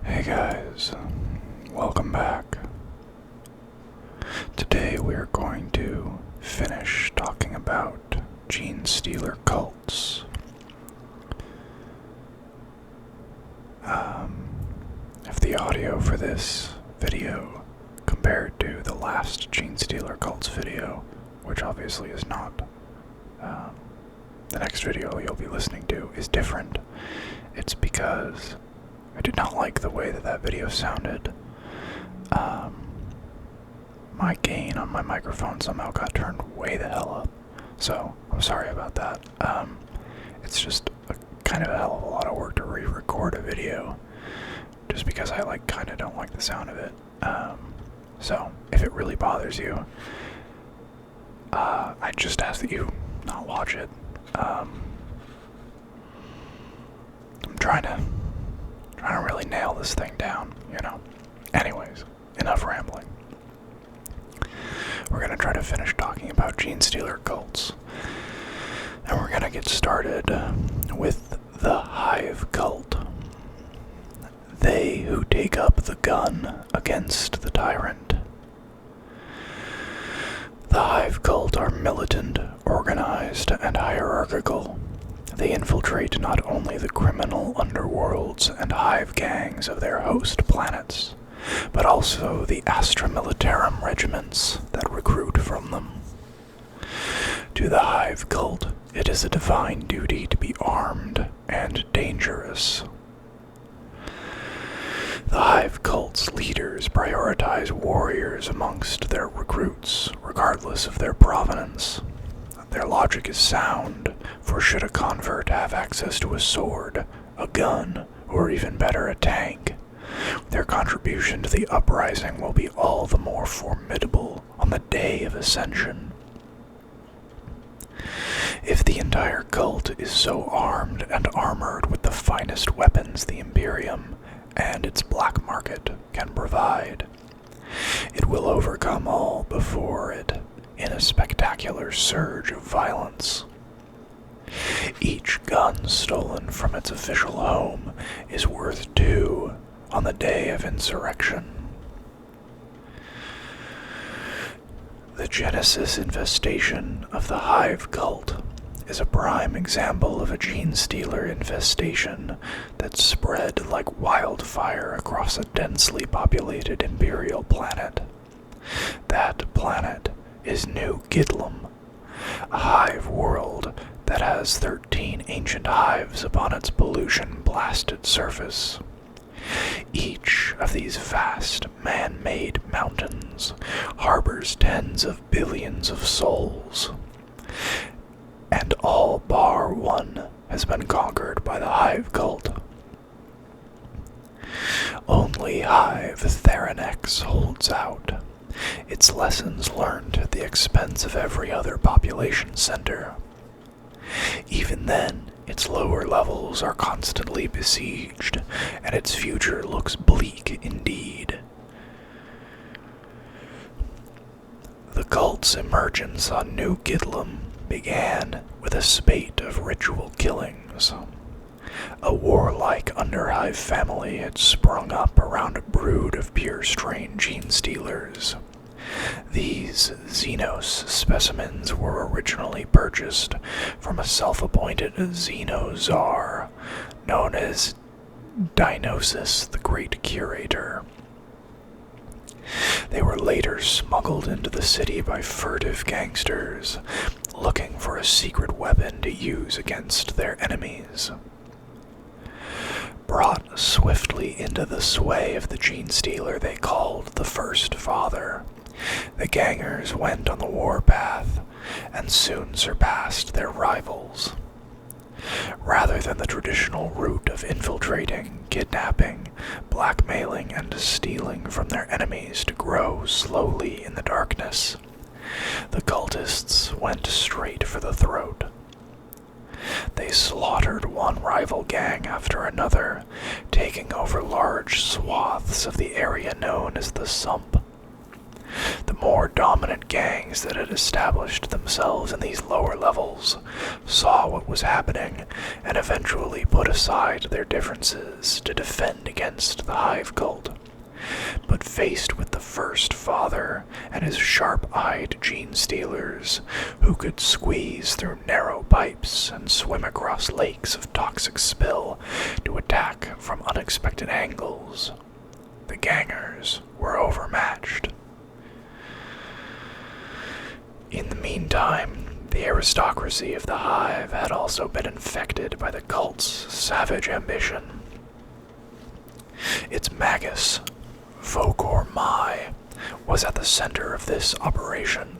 Hey guys, welcome back. Today we are going to finish talking about Genestealer Cults. If the audio for this video compared to the last Genestealer Cults video, which obviously is not the next video you'll be listening to, is different, it's because I did not like the way that video sounded. My gain on my microphone somehow got turned way the hell up, so I'm sorry about that. It's just kind of a hell of a lot of work to re-record a video, just because I kind of don't like the sound of it. So if it really bothers you, I just ask that you not watch it. I'm trying to really nail this thing down, you know. Anyways, enough rambling. We're going to try to finish talking about Genestealer Cults. And we're going to get started with the Hive Cult. They who take up the gun against the tyrant. The Hive Cult are militant, organized, and hierarchical. They infiltrate not only the criminal underworlds and hive gangs of their host planets, but also the Astra Militarum regiments that recruit from them. To the Hive Cult, it is a divine duty to be armed and dangerous. The Hive Cult's leaders prioritize warriors amongst their recruits, regardless of their provenance. Their logic is sound, for should a convert have access to a sword, a gun, or even better, a tank, their contribution to the uprising will be all the more formidable on the day of ascension. If the entire cult is so armed and armored with the finest weapons the Imperium and its black market can provide, it will overcome all before it in a spectacular surge of violence. Each gun stolen from its official home is worth 2 on the day of insurrection. The Genesis infestation of the Hive Cult is a prime example of a Genestealer infestation that spread like wildfire across a densely populated Imperial planet. That planet is New Gidlam, a hive world that has 13 ancient hives upon its pollution-blasted surface. Each of these vast man-made mountains harbors tens of billions of souls, and all bar one has been conquered by the Hive Cult. Only Hive Theranex holds out, its lessons learned at the expense of every other population center. Even then, its lower levels are constantly besieged, and its future looks bleak indeed. The cult's emergence on New Gidlam began with a spate of ritual killings. A warlike Underhive family had sprung up around a brood of pure-strain Genestealers. These Xenos specimens were originally purchased from a self-appointed Xeno-Czar known as Dinosis the Great Curator. They were later smuggled into the city by furtive gangsters looking for a secret weapon to use against their enemies. Brought swiftly into the sway of the Genestealer they called the First Father, the gangers went on the warpath and soon surpassed their rivals. Rather than the traditional route of infiltrating, kidnapping, blackmailing, and stealing from their enemies to grow slowly in the darkness, the cultists went straight for the throat. They slaughtered one rival gang after another, taking over large swaths of the area known as the Sump. The more dominant gangs that had established themselves in these lower levels saw what was happening and eventually put aside their differences to defend against the Hive Cult. But faced with the First Father and his sharp-eyed Genestealers, who could squeeze through narrow pipes and swim across lakes of toxic spill to attack from unexpected angles, the gangers were overmatched. In the meantime, the aristocracy of the Hive had also been infected by the cult's savage ambition. Its magus, Vokor Mai, was at the center of this operation.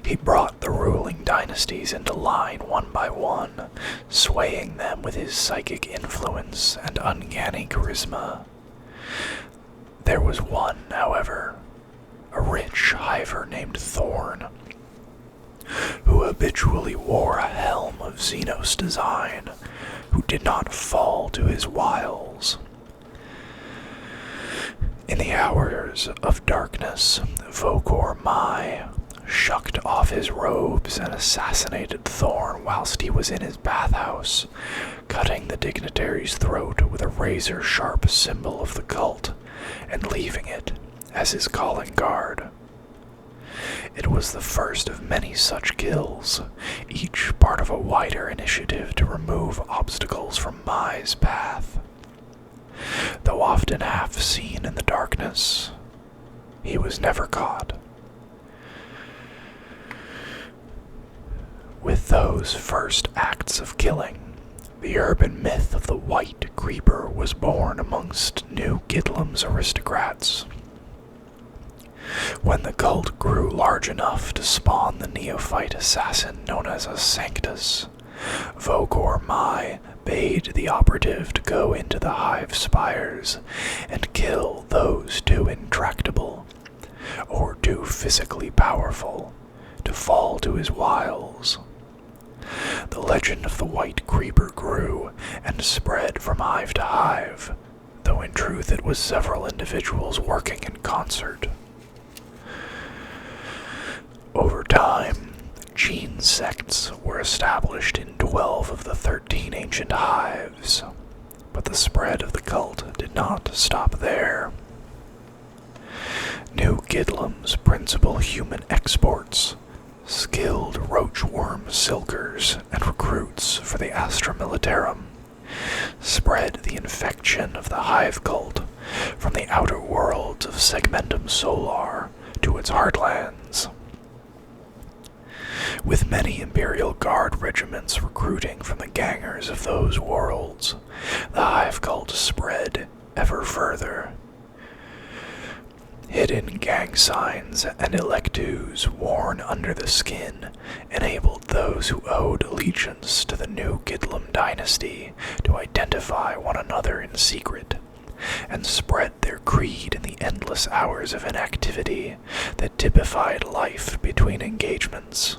He brought the ruling dynasties into line one by one, swaying them with his psychic influence and uncanny charisma. There was one, however, a rich hiver named Thorn, who habitually wore a helm of Xenos design, who did not fall to his wiles. In the hours of darkness, Vokor Mai shucked off his robes and assassinated Thorn whilst he was in his bathhouse, cutting the dignitary's throat with a razor-sharp symbol of the cult and leaving it as his calling card. It was the first of many such kills, each part of a wider initiative to remove obstacles from Mai's path. Though often half seen in the darkness, he was never caught. With those first acts of killing, the urban myth of the White Creeper was born amongst New Gidlam's aristocrats. When the cult grew large enough to spawn the neophyte assassin known as a Sanctus, Vokor Mai bade the operative to go into the Hive spires and kill those too intractable, or too physically powerful, to fall to his wiles. The legend of the White Creeper grew and spread from hive to hive, though in truth it was several individuals working in concert. Over time, gene sects were established in 12 of the 13 ancient hives, but the spread of the cult did not stop there. New Gidlam's principal human exports, skilled roachworm silkers and recruits for the Astra Militarum, spread the infection of the Hive Cult from the outer worlds of Segmentum Solar to its heartlands. With many Imperial Guard regiments recruiting from the gangers of those worlds, the Hive Cult spread ever further. Hidden gang signs and electus worn under the skin enabled those who owed allegiance to the New Gidlam dynasty to identify one another in secret, and spread their creed in the endless hours of inactivity that typified life between engagements.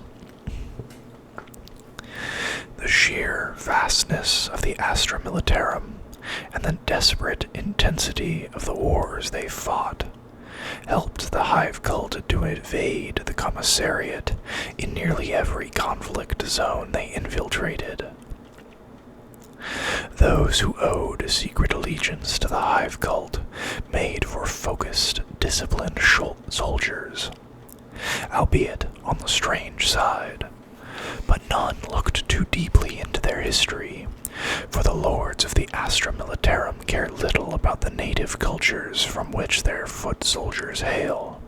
The sheer vastness of the Astra Militarum and the desperate intensity of the wars they fought helped the Hive Cult to evade the commissariat in nearly every conflict zone they infiltrated. Those who owed secret allegiance to the Hive Cult made for focused, disciplined soldiers, albeit on the strange side, but none looked too deeply into their history, for the lords of the Astra Militarum care little about the native cultures from which their foot soldiers hail.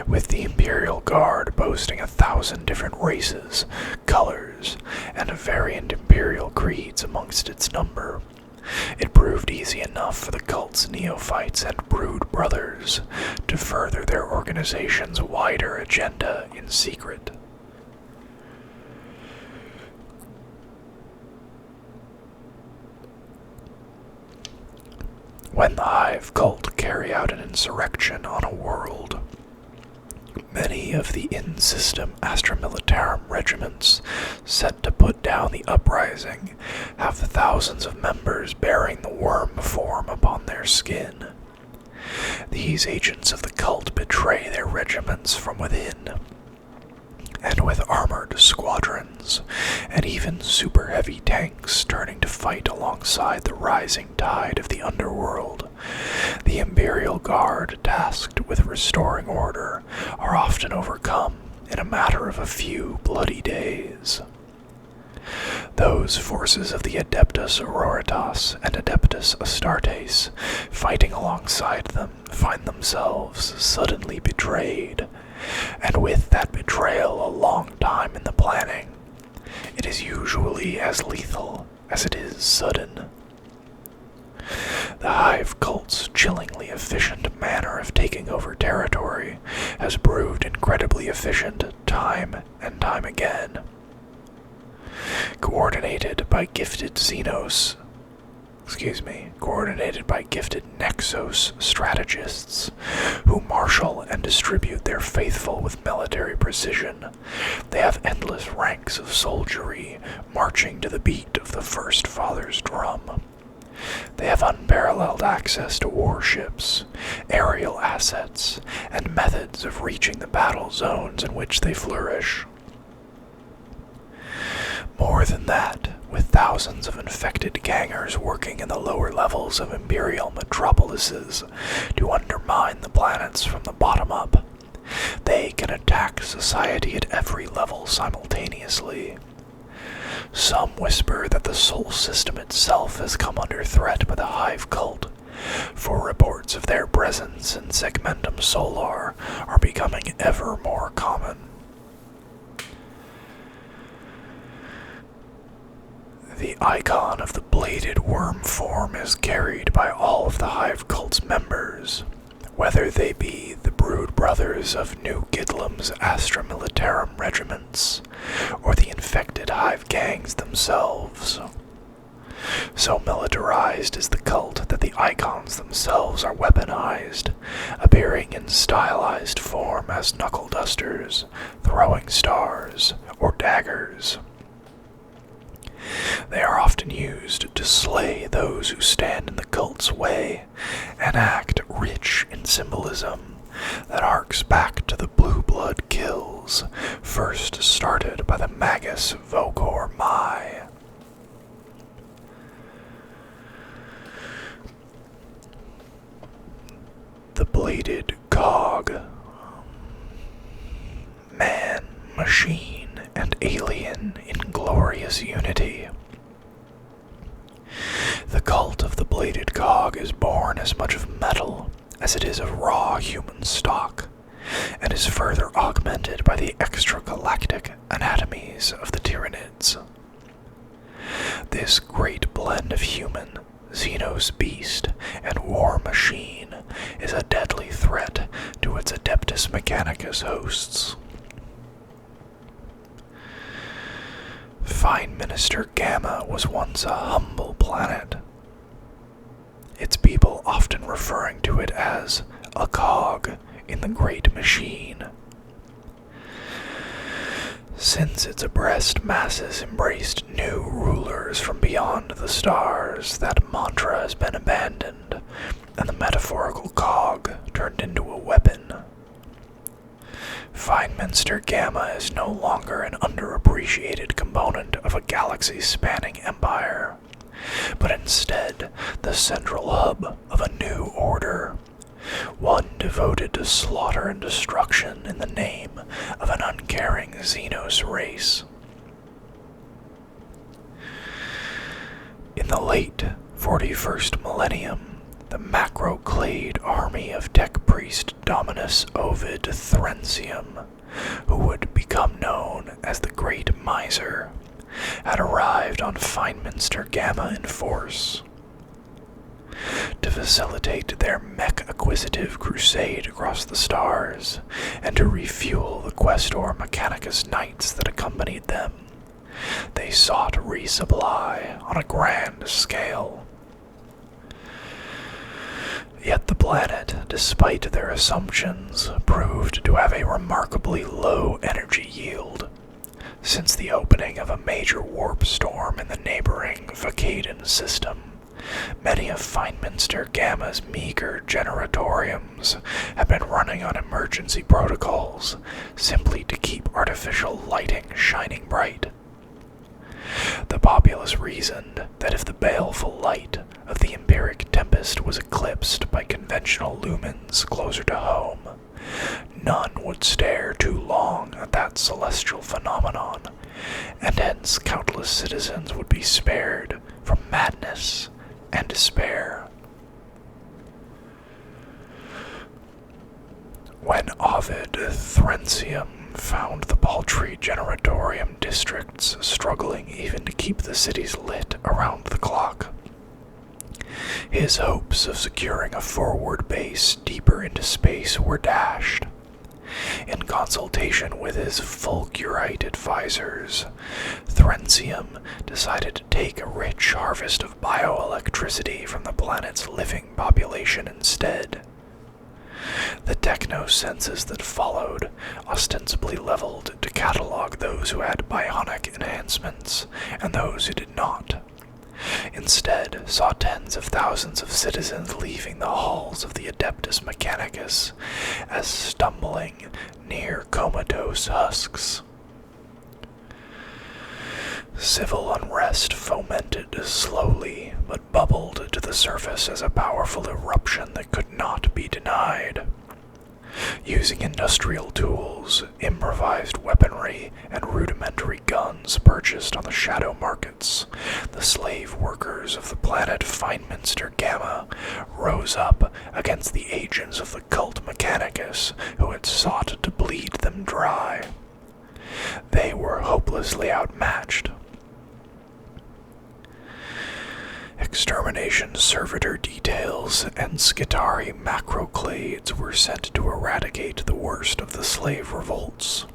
With the Imperial Guard boasting 1,000 different races, colors, and variant Imperial creeds amongst its number, it proved easy enough for the cult's neophytes and brood brothers to further their organization's wider agenda in secret. When the Hive Cult carry out an insurrection on a world, many of the in-system Astra Militarum regiments set to put down the uprising have the thousands of members bearing the worm form upon their skin. These agents of the cult betray their regiments from within, and with armored squadrons, and even super heavy tanks turning to fight alongside the rising tide of the underworld, the Imperial Guard tasked with restoring order are often overcome in a matter of a few bloody days. Those forces of the Adeptus Auroritas and Adeptus Astartes fighting alongside them find themselves suddenly betrayed, and with that betrayal a long time in the planning, it is usually as lethal as it is sudden. The Hive Cult's chillingly efficient manner of taking over territory has proved incredibly efficient time and time again. Coordinated by gifted Nexos strategists who marshal and distribute their faithful with military precision, they have endless ranks of soldiery marching to the beat of the First Father's drum. They have unparalleled access to warships, aerial assets, and methods of reaching the battle zones in which they flourish. More than that, with thousands of infected gangers working in the lower levels of imperial metropolises to undermine the planets from the bottom up, they can attack society at every level simultaneously. Some whisper that the Sol system itself has come under threat by the Hive Cult, for reports of their presence in Segmentum Solar are becoming ever more common. The icon of the bladed worm form is carried by all of the Hive Cult's members, whether they be the brood brothers of New Gidlam's Astra Militarum regiments, or the infected Hive gangs themselves. So militarized is the cult that the icons themselves are weaponized, appearing in stylized form as knuckle dusters, throwing stars, or daggers. They are often used to slay those who stand in the cult's way, an act rich in symbolism that harks back to the blue blood kills first started by the Magus Vokor Mai. The Bladed Cog. Man, machine, and alien in glorious unity. The cult of the Bladed Cog is born as much of metal as it is of raw human stock, and is further augmented by the extragalactic anatomies of the Tyranids. This great blend of human, Xenos beast, and war machine is a deadly threat to its Adeptus Mechanicus hosts. Fine Minister Gamma was once a humble planet, its people often referring to it as a cog in the great machine. Since its oppressed masses embraced new rulers from beyond the stars, that mantra has been abandoned, and the metaphorical cog turned into a weapon. Feynminster Gamma is no longer an underappreciated component of a galaxy-spanning empire, but instead the central hub of a new order, one devoted to slaughter and destruction in the name of an uncaring Xenos race. In the late 41st millennium, the macroclade army of tech priest Dominus Ovid Threncium, who would become known as the Great Miser, had arrived on Feynminster Gamma in force. To facilitate their mech-acquisitive crusade across the stars, and to refuel the Questor Mechanicus Knights that accompanied them, they sought resupply on a grand scale. Yet the planet, despite their assumptions, proved to have a remarkably low energy yield, since the opening of a major warp storm in the neighboring Vacaden system Many of Feynminster Gamma's meager generatoriums have been running on emergency protocols simply to keep artificial lighting shining bright. The populace reasoned that if the baleful light of the empiric tempest was eclipsed by conventional lumens closer to home, none would stare too long at that celestial phenomenon, and hence countless citizens would be spared from madness and despair. When Ovid Thrensium found the paltry generatorium districts struggling even to keep the cities lit around the clock, his hopes of securing a forward base deeper into space were dashed. In consultation with his Fulgurite advisors, Thrensium decided to take a rich harvest of bioelectricity from the planet's living population instead. The techno-senses that followed ostensibly leveled to catalog those who had bionic enhancements and those who did not. Instead, saw tens of thousands of citizens leaving the halls of the Adeptus Mechanicus as stumbling, near comatose husks. Civil unrest fomented slowly, but bubbled to the surface as a powerful eruption that could not be denied. Using industrial tools, improvised weaponry, and rudimentary guns purchased on the shadow markets, the slave workers of the planet Feynminster Gamma rose up against the agents of the cult Mechanicus who had sought to bleed them dry. They were hopelessly outmatched. Extermination servitor details and Skitari macroclades were sent to eradicate the worst of the slave revolts.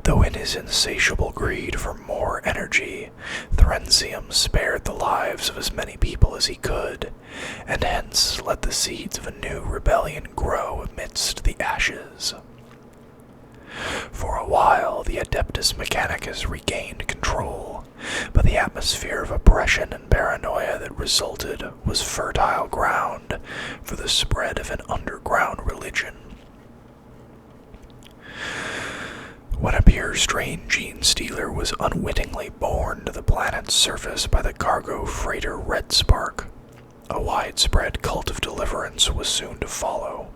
Though in his insatiable greed for more energy, Thrensium spared the lives of as many people as he could, and hence let the seeds of a new rebellion grow amidst the ashes. For a while, the Adeptus Mechanicus regained control, but the atmosphere of oppression and paranoia that resulted was fertile ground for the spread of an underground religion. When a pure-strain Genestealer was unwittingly borne to the planet's surface by the cargo freighter Red Spark, a widespread cult of deliverance was soon to follow.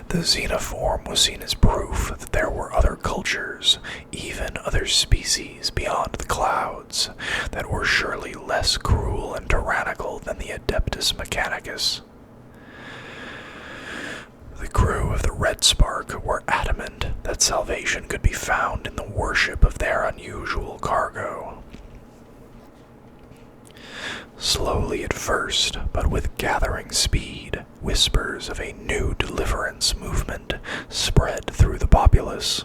The xenoform was seen as proof that there were other cultures, even other species beyond the clouds, that were surely less cruel and tyrannical than the Adeptus Mechanicus. The crew of the Red Spark were adamant that salvation could be found in the worship of their unusual cargo. Slowly at first, but with gathering speed, whispers of a new deliverance movement spread through the populace.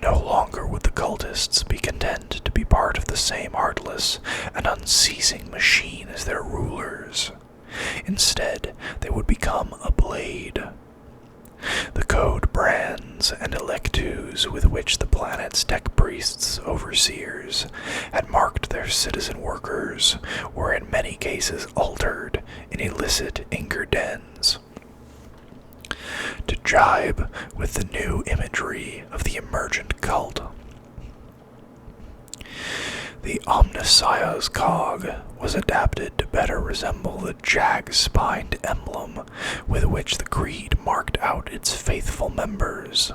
No longer would the cultists be content to be part of the same heartless and unceasing machine as their rulers. Instead, they would become a blade. The code brands and electus with which the planet's tech priests, overseers, had marked their citizen workers were in many cases altered in illicit Inker dens. To jibe with the new imagery of the emergent cult. The Omnissiah's cog was adapted to better resemble the jag-spined emblem with which the creed marked out its faithful members.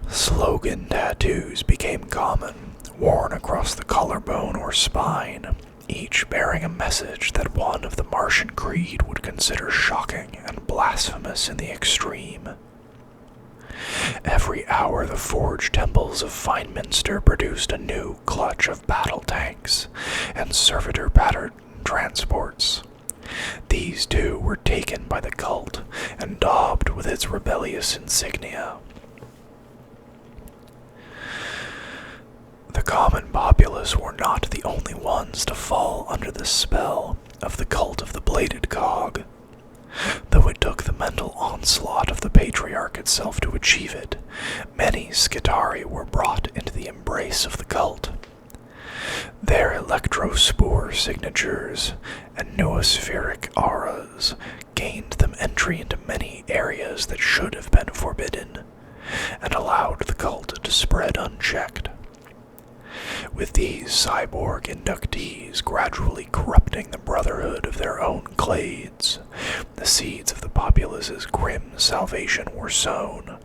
Slogan tattoos became common, worn across the collarbone or spine, each bearing a message that one of the Martian creed would consider shocking and blasphemous in the extreme. Every hour the forged temples of Feynminster produced a new clutch of battle tanks and servitor-pattern transports. These too were taken by the cult and daubed with its rebellious insignia. The common populace were not the only ones to fall under the spell of the cult of the Bladed Cog. Though it took the mental onslaught of the Patriarch itself to achieve it, many Skitari were brought into the embrace of the cult. Their electrospore signatures and noospheric auras gained them entry into many areas that should have been forbidden, and allowed the cult to spread unchecked. With these cyborg inductees gradually corrupting the brotherhood of their own clades, the seeds of the populace's grim salvation were sown.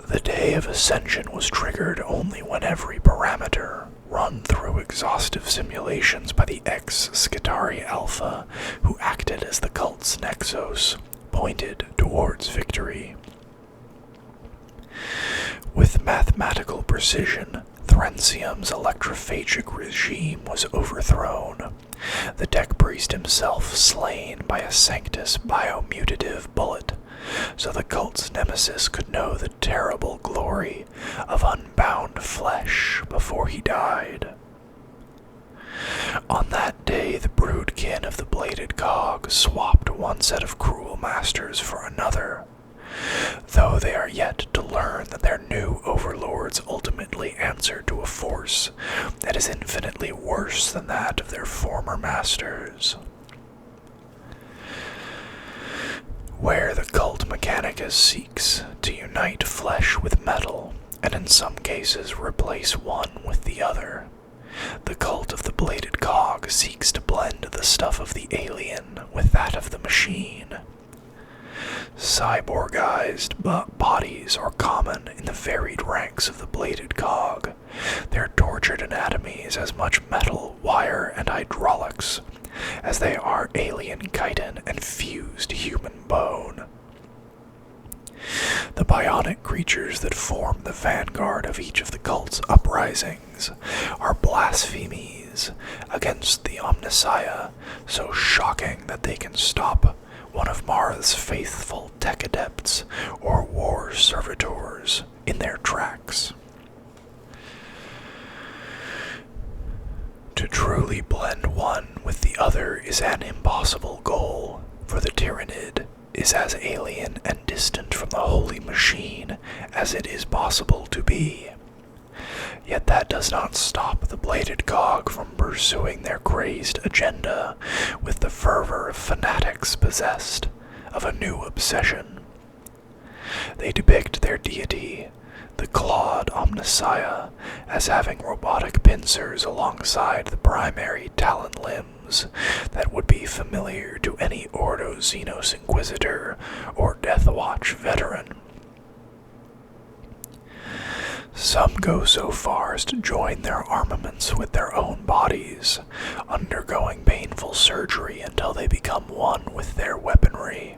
The day of ascension was triggered only when every parameter, run through exhaustive simulations by the ex-Skitarii Alpha, who acted as the cult's nexus, pointed towards victory. With mathematical precision, Thrensium's electrophagic regime was overthrown, the Tech Priest himself slain by a Sanctus biomutative bullet, so the cult's nemesis could know the terrible glory of unbound flesh before he died. On that day, the broodkin of the Bladed Cog swapped one set of cruel masters for another, though they are yet to learn that their new overlords ultimately answer to a force that is infinitely worse than that of their former masters. Where the cult Mechanicus seeks to unite flesh with metal, and in some cases replace one with the other, the cult of the Bladed Cog seeks to blend the stuff of the alien with that of the machine. Cyborgized bodies are common in the varied ranks of the Bladed Cog, their tortured anatomies as much metal, wire, and hydraulics as they are alien chitin and fused human bone. The bionic creatures that form the vanguard of each of the cult's uprisings are blasphemies against the Omnissiah, so shocking that they can stop one of Mara's faithful tech adepts or war servitors in their tracks. To truly blend one with the other is an impossible goal, for the Tyrannid is as alien and distant from the holy machine as it is possible to be. Yet that does not stop the Bladed Cog from pursuing their crazed agenda with the fervor of fanatics possessed of a new obsession. They depict their deity, the clawed Omnissiah, as having robotic pincers alongside the primary talon limbs that would be familiar to any Ordo Xenos Inquisitor or Deathwatch veteran. Some go so far as to join their armaments with their own bodies, undergoing painful surgery until they become one with their weaponry.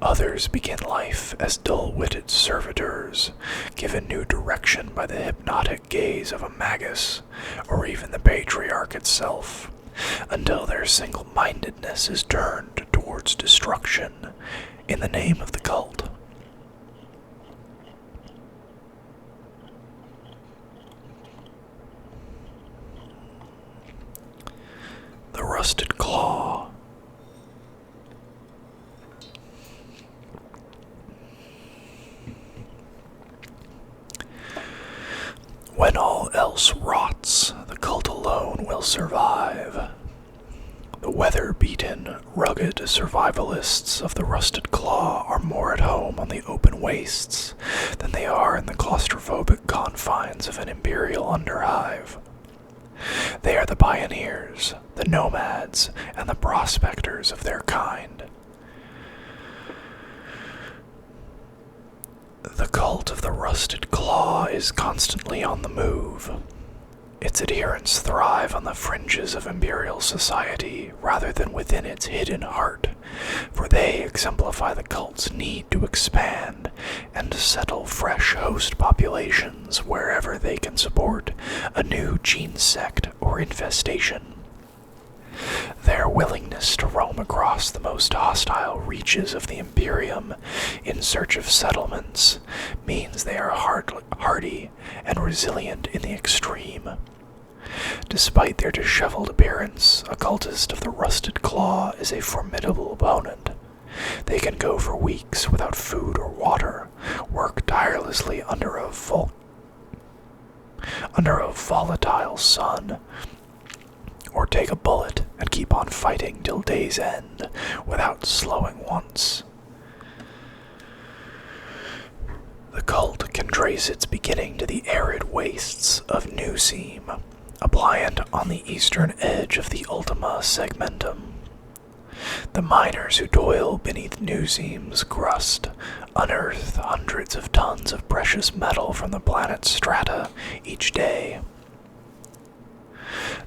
Others begin life as dull-witted servitors, given new direction by the hypnotic gaze of a magus, or even the Patriarch itself, until their single-mindedness is turned towards destruction in the name of the cult. The Rusted Claw. When all else rots, the cult alone will survive. The weather-beaten, rugged survivalists of the Rusted Claw are more at home on the open wastes than they are in the claustrophobic confines of an imperial underhive. They are the pioneers, the nomads, and the prospectors of their kind. The cult of the Rusted Claw is constantly on the move. Its adherents thrive on the fringes of imperial society rather than within its hidden heart, for they exemplify the cult's need to expand and settle fresh host populations wherever they can support a new gene sect or infestation. Their willingness to roam across the most hostile reaches of the Imperium in search of settlements means they are hardy and resilient in the extreme. Despite their disheveled appearance, a cultist of the Rusted Claw is a formidable opponent. They can go for weeks without food or water, work tirelessly under a under a volatile sun, or take a bullet and keep on fighting till day's end without slowing once. The cult can trace its beginning to the arid wastes of New Seam, a pliant on the eastern edge of the Ultima Segmentum. The miners who toil beneath New Seam's crust unearth hundreds of tons of precious metal from the planet's strata each day.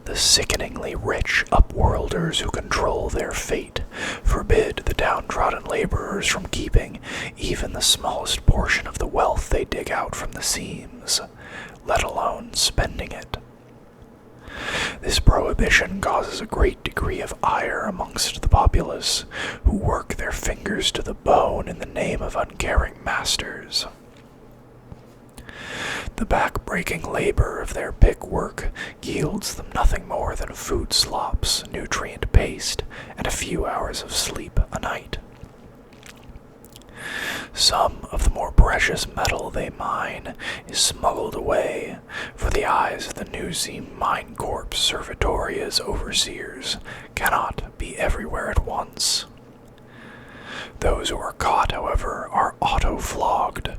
The sickeningly rich upworlders who control their fate forbid the downtrodden laborers from keeping even the smallest portion of the wealth they dig out from the seams, let alone spending it. This prohibition causes a great degree of ire amongst the populace, who work their fingers to the bone in the name of uncaring masters. The back-breaking labor of their pig work yields them nothing more than food slops, nutrient paste, and a few hours of sleep a night. Some of the more precious metal they mine is smuggled away, for the eyes of the New Seam Mine Corps Servitoria's overseers cannot be everywhere at once. Those who are caught, however, are auto-flogged,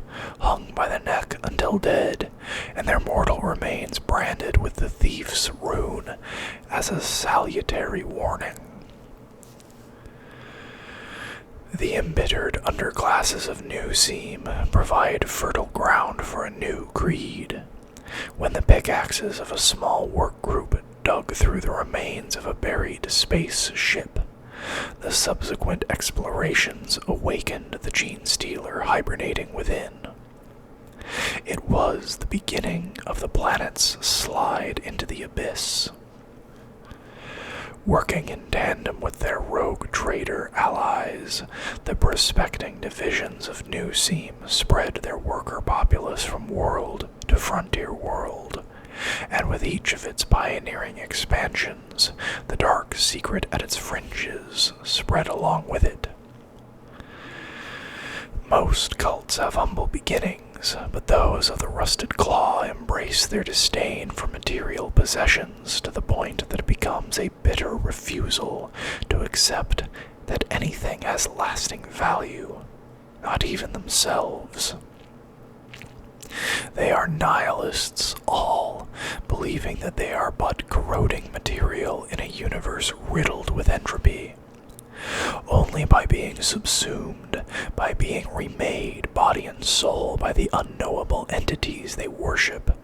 hung by the neck until dead, and their mortal remains branded with the thief's rune as a salutary warning. The embittered underclasses of New Seam provide fertile ground for a new creed. When the pickaxes of a small work group dug through the remains of a buried space ship, the subsequent explorations awakened the Genestealer hibernating within. It was the beginning of the planet's slide into the abyss. Working in tandem with their rogue trader allies, the prospecting divisions of New Seam spread their worker populace from world to frontier world, and with each of its pioneering expansions, the dark secret at its fringes spread along with it. Most cults have humble beginnings, but those of the Rusted Claw embrace their disdain for material possessions to the point that it becomes a bitter refusal to accept that anything has lasting value, not even themselves. They are nihilists, all, believing that they are but corroding material in a universe riddled with entropy. Only by being subsumed, by being remade body and soul by the unknowable entities they worship,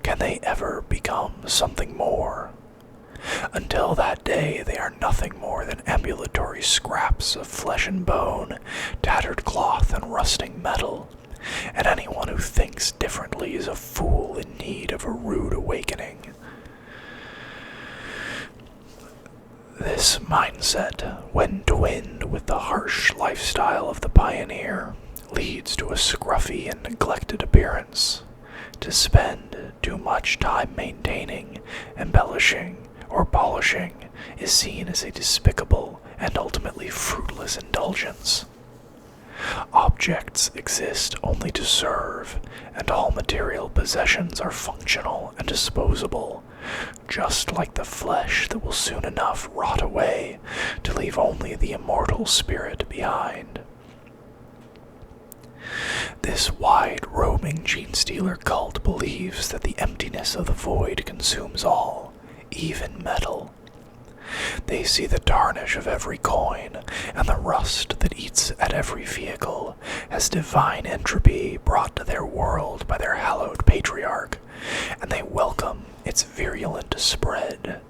can they ever become something more. Until that day, they are nothing more than ambulatory scraps of flesh and bone, tattered cloth and rusting metal, and anyone who thinks differently is a fool in need of a rude awakening. This mindset, when twinned with the harsh lifestyle of the pioneer, leads to a scruffy and neglected appearance. To spend too much time maintaining, embellishing, or polishing is seen as a despicable and ultimately fruitless indulgence. Objects exist only to serve, and all material possessions are functional and disposable, just like the flesh that will soon enough rot away to leave only the immortal spirit behind. This wide-roaming Genestealer cult believes that the emptiness of the void consumes all, even metal. They see the tarnish of every coin and the rust that eats at every vehicle as divine entropy brought to their world by their hallowed patriarch, and they welcome its virulent spread.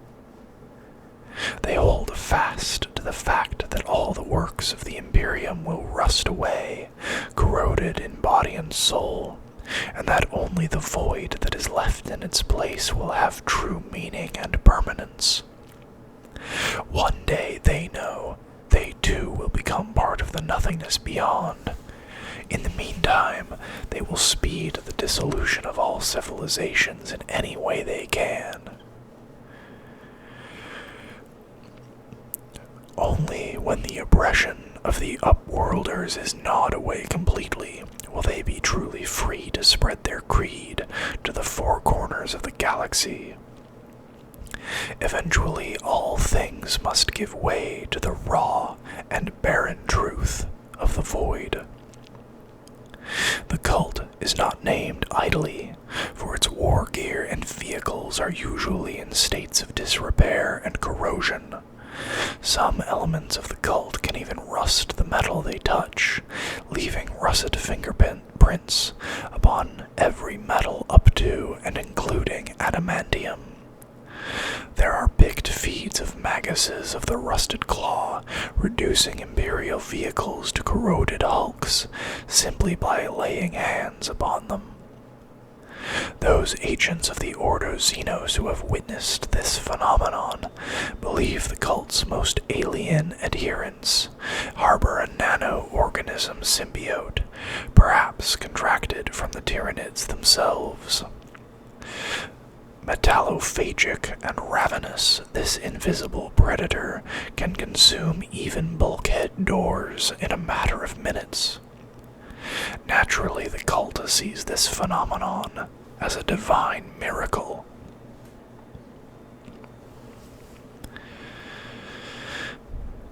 They hold fast to the fact that all the works of the Imperium will rust away, corroded in body and soul, and that only the void that is left in its place will have true meaning and permanence. One day, they know, they too will become part of the nothingness beyond. In the meantime, they will speed the dissolution of all civilizations in any way they can. Only when the oppression of the Upworlders is gnawed away completely will they be truly free to spread their creed to the four corners of the galaxy. Eventually, all things must give way to the raw and barren truth of the void. The cult is not named idly, for its war gear and vehicles are usually in states of disrepair and corrosion. Some elements of the cult can even rust the metal they touch, leaving russet fingerprints upon every metal up to and including adamantium. There are picked feeds of maguses of the rusted claw, reducing Imperial vehicles to corroded hulks simply by laying hands upon them. Those agents of the Ordo Xenos who have witnessed this phenomenon believe the cult's most alien adherents harbor a nano-organism symbiote, perhaps contracted from the Tyranids themselves. Metallophagic and ravenous, this invisible predator can consume even bulkhead doors in a matter of minutes. Naturally, the cult sees this phenomenon as a divine miracle.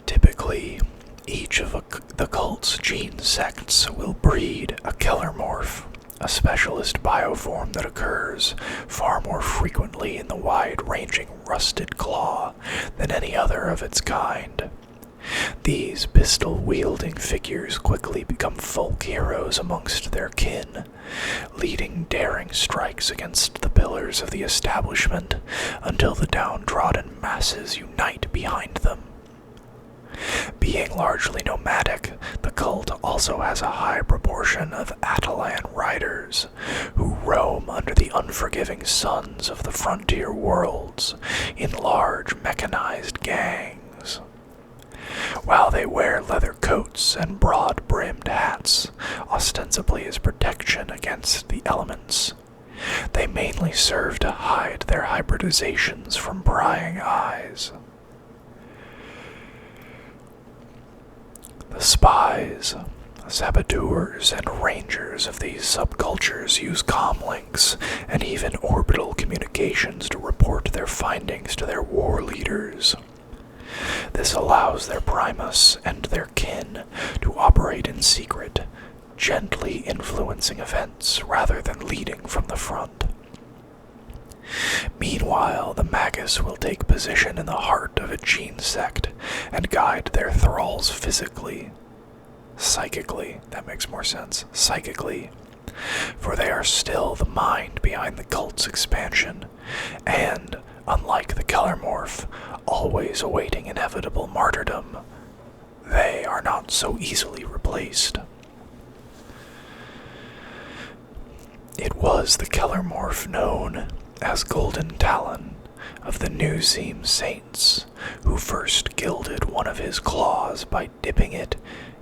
Typically, each of the cult's gene sects will breed a kellermorph, a specialist bioform that occurs far more frequently in the wide-ranging rusted claw than any other of its kind. These pistol-wielding figures quickly become folk heroes amongst their kin, leading daring strikes against the pillars of the establishment until the downtrodden masses unite behind them. Being largely nomadic, the cult also has a high proportion of Atalan riders, who roam under the unforgiving suns of the frontier worlds in large mechanized gangs. While they wear leather coats and broad-brimmed hats, ostensibly as protection against the elements, they mainly serve to hide their hybridizations from prying eyes. The spies, saboteurs, and rangers of these subcultures use comlinks and even orbital communications to report their findings to their war leaders. This allows their primus and their kin to operate in secret, gently influencing events rather than leading from the front. Meanwhile, the magus will take position in the heart of a gene sect and guide their thralls psychically, that makes more sense, psychically, for they are still the mind behind the cult's expansion, and, unlike the kellermorph, always awaiting inevitable martyrdom, they are not so easily replaced. It was the kellermorph known as Golden Talon of the New Zeme Saints who first gilded one of his claws by dipping it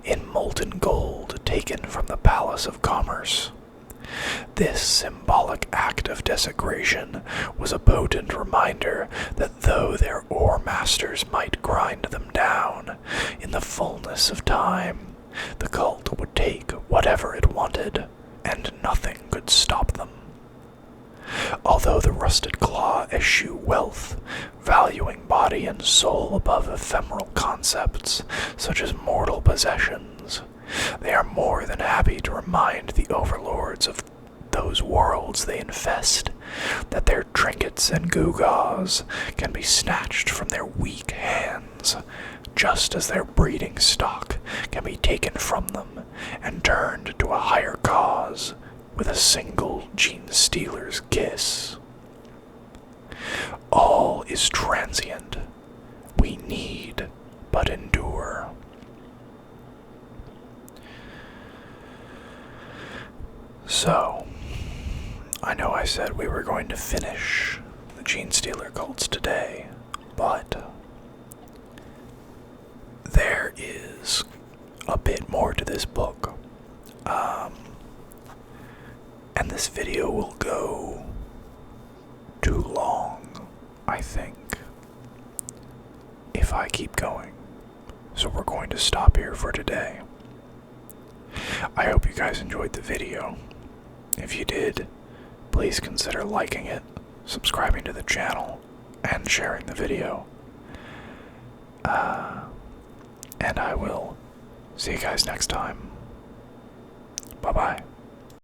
in molten gold taken from the Palace of Commerce. This symbolic act of desecration was a potent reminder that though their ore masters might grind them down, in the fullness of time, the cult would take whatever it wanted, and nothing could stop them. Although the rusted claw eschew wealth, valuing body and soul above ephemeral concepts such as mortal possessions, they are more than happy to remind the overlords of those worlds they infest that their trinkets and gewgaws can be snatched from their weak hands, just as their breeding stock can be taken from them and turned to a higher cause with a single Genestealer's kiss. All is transient. We need but endure. So, I know I said we were going to finish the Genestealer Cults today, but there is a bit more to this book. And this video will go too long, I think, if I keep going. So we're going to stop here for today. I hope you guys enjoyed the video. If you did, please consider liking it, subscribing to the channel, and sharing the video. And I will see you guys next time. Bye-bye.